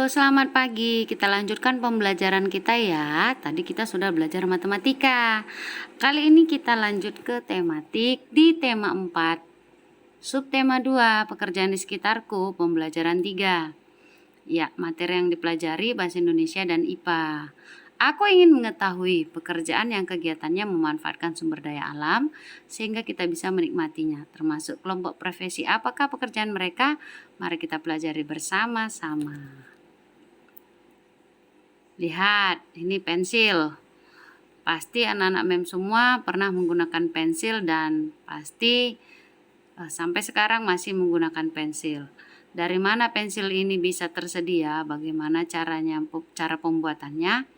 Selamat pagi. Kita lanjutkan pembelajaran kita ya. Tadi kita sudah belajar matematika. Kali ini kita lanjut ke tematik di tema 4. Subtema 2, pekerjaan di sekitarku, pembelajaran 3. Ya, materi yang dipelajari bahasa Indonesia dan IPA. Aku ingin mengetahui pekerjaan yang kegiatannya memanfaatkan sumber daya alam sehingga kita bisa menikmatinya, termasuk kelompok profesi. Apakah pekerjaan mereka? Mari kita pelajari bersama-sama. Lihat, ini pensil. Pasti anak-anak MEM semua pernah menggunakan pensil dan pasti sampai sekarang masih menggunakan pensil. Dari mana pensil ini bisa tersedia? Bagaimana cara pembuatannya?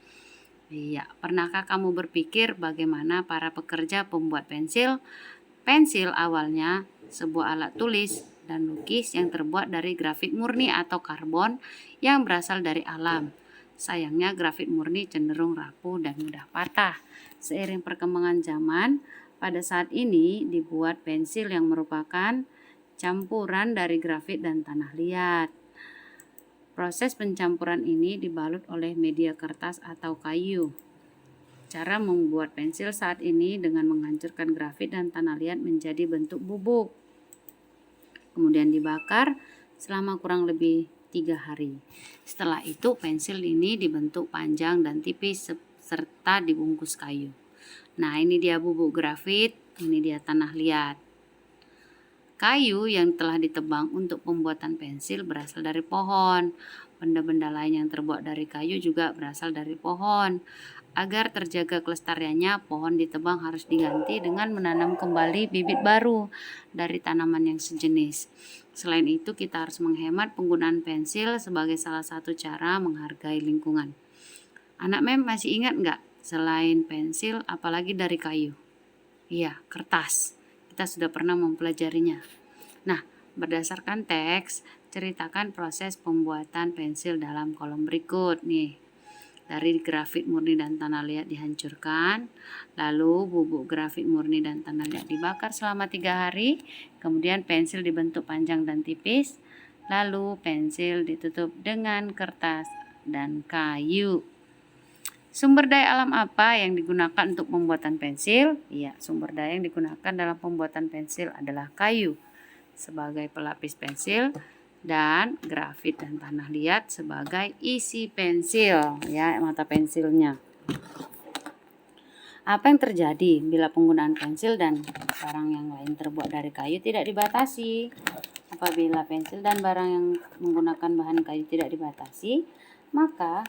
Iya, pernahkah kamu berpikir bagaimana para pekerja pembuat pensil? Pensil awalnya sebuah alat tulis dan lukis yang terbuat dari grafit murni atau karbon yang berasal dari alam. Sayangnya grafit murni cenderung rapuh dan mudah patah. Seiring perkembangan zaman, pada saat ini dibuat pensil yang merupakan campuran dari grafit dan tanah liat. Proses pencampuran ini dibalut oleh media kertas atau kayu. Cara membuat pensil saat ini dengan menghancurkan grafit dan tanah liat menjadi bentuk bubuk. Kemudian dibakar selama kurang lebih 3 hari. Setelah itu pensil ini dibentuk panjang dan tipis serta dibungkus kayu. Nah, ini dia bubuk grafit, ini dia tanah liat. Kayu yang telah ditebang untuk pembuatan pensil berasal dari pohon. Benda-benda lain yang terbuat dari kayu juga berasal dari pohon. Agar terjaga kelestariannya, pohon ditebang harus diganti dengan menanam kembali bibit baru dari tanaman yang sejenis. Selain itu, kita harus menghemat penggunaan pensil sebagai salah satu cara menghargai lingkungan. Anak MEM masih ingat nggak? Selain pensil, apalagi dari kayu? Iya, kertas. Kita sudah pernah mempelajarinya. Nah, berdasarkan teks, ceritakan proses pembuatan pensil dalam kolom berikut nih. Dari grafit murni dan tanah liat dihancurkan, lalu bubuk grafit murni dan tanah liat dibakar selama 3 hari, kemudian pensil dibentuk panjang dan tipis, lalu pensil ditutup dengan kertas dan kayu. Sumber daya alam apa yang digunakan untuk pembuatan pensil? Iya, sumber daya yang digunakan dalam pembuatan pensil adalah kayu sebagai pelapis pensil dan grafit dan tanah liat sebagai isi pensil, ya, mata pensilnya. Apa yang terjadi bila penggunaan pensil dan barang yang lain terbuat dari kayu tidak dibatasi? Apabila pensil dan barang yang menggunakan bahan kayu tidak dibatasi, maka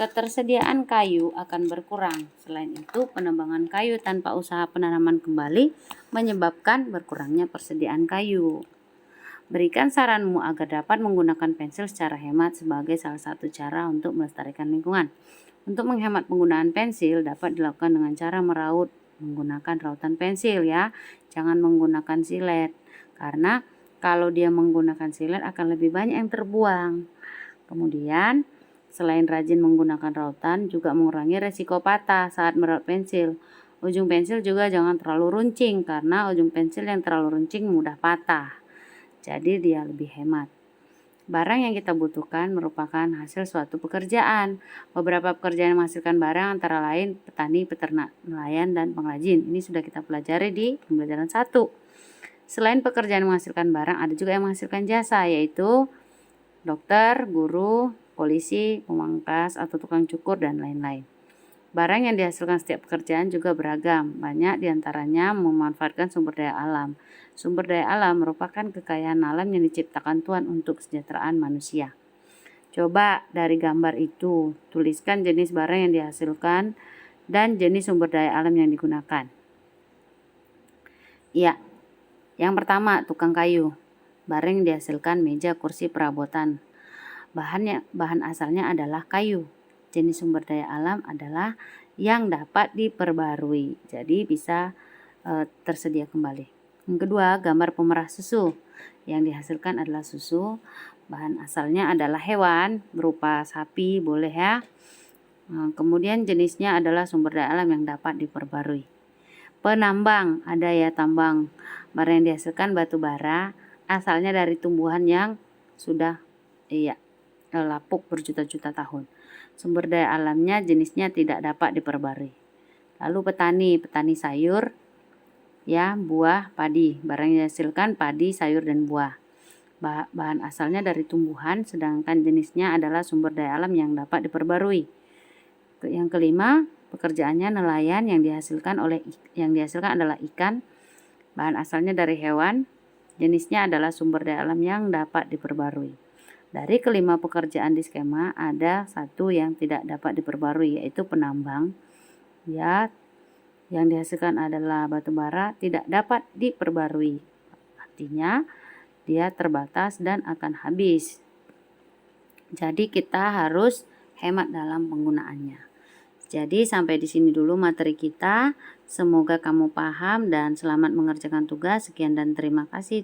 ketersediaan kayu akan berkurang. Selain itu, penebangan kayu tanpa usaha penanaman kembali menyebabkan berkurangnya persediaan kayu. Berikan saranmu agar dapat menggunakan pensil secara hemat sebagai salah satu cara untuk melestarikan lingkungan. Untuk menghemat penggunaan pensil dapat dilakukan dengan cara meraut menggunakan rautan pensil ya. Jangan menggunakan silet. Karena kalau dia menggunakan silet akan lebih banyak yang terbuang. Kemudian selain rajin menggunakan rautan, juga mengurangi resiko patah saat meraut pensil. Ujung pensil juga jangan terlalu runcing, karena ujung pensil yang terlalu runcing mudah patah. Jadi dia lebih hemat. Barang yang kita butuhkan merupakan hasil suatu pekerjaan. Beberapa pekerjaan yang menghasilkan barang antara lain petani, peternak, nelayan, dan pengrajin. Ini sudah kita pelajari di pembelajaran 1. Selain pekerjaan yang menghasilkan barang, ada juga yang menghasilkan jasa, yaitu dokter, guru, polisi, pemangkas atau tukang cukur, dan lain-lain. Barang yang dihasilkan setiap pekerjaan juga beragam. Banyak diantaranya memanfaatkan sumber daya alam. Sumber daya alam merupakan kekayaan alam yang diciptakan Tuhan untuk kesejahteraan manusia. Coba dari gambar itu, tuliskan jenis barang yang dihasilkan dan jenis sumber daya alam yang digunakan. Ya, yang pertama tukang kayu. Barang yang dihasilkan meja, kursi, perabotan. Bahan asalnya adalah kayu. Jenis sumber daya alam adalah yang dapat diperbarui, jadi bisa tersedia kembali. Yang kedua, gambar pemerah susu. Yang dihasilkan adalah susu. Bahan asalnya adalah hewan, berupa sapi, boleh ya. Kemudian jenisnya adalah sumber daya alam yang dapat diperbarui. Penambang, ada ya tambang. Barang yang dihasilkan batu bara, asalnya dari tumbuhan yang sudah lapuk berjuta-juta tahun. Sumber daya alamnya jenisnya tidak dapat diperbarui. Lalu petani sayur, ya, buah, padi. Barang yang dihasilkan padi, sayur, dan buah. Bahan asalnya dari tumbuhan, sedangkan jenisnya adalah sumber daya alam yang dapat diperbarui. Yang kelima, pekerjaannya nelayan, yang dihasilkan adalah ikan. Bahan asalnya dari hewan, jenisnya adalah sumber daya alam yang dapat diperbarui. Dari kelima pekerjaan di skema, ada satu yang tidak dapat diperbarui, yaitu penambang. Ya, yang dihasilkan adalah batu bara, tidak dapat diperbarui. Artinya, dia terbatas dan akan habis. Jadi kita harus hemat dalam penggunaannya. Jadi sampai di sini dulu materi kita. Semoga kamu paham dan selamat mengerjakan tugas. Sekian dan terima kasih.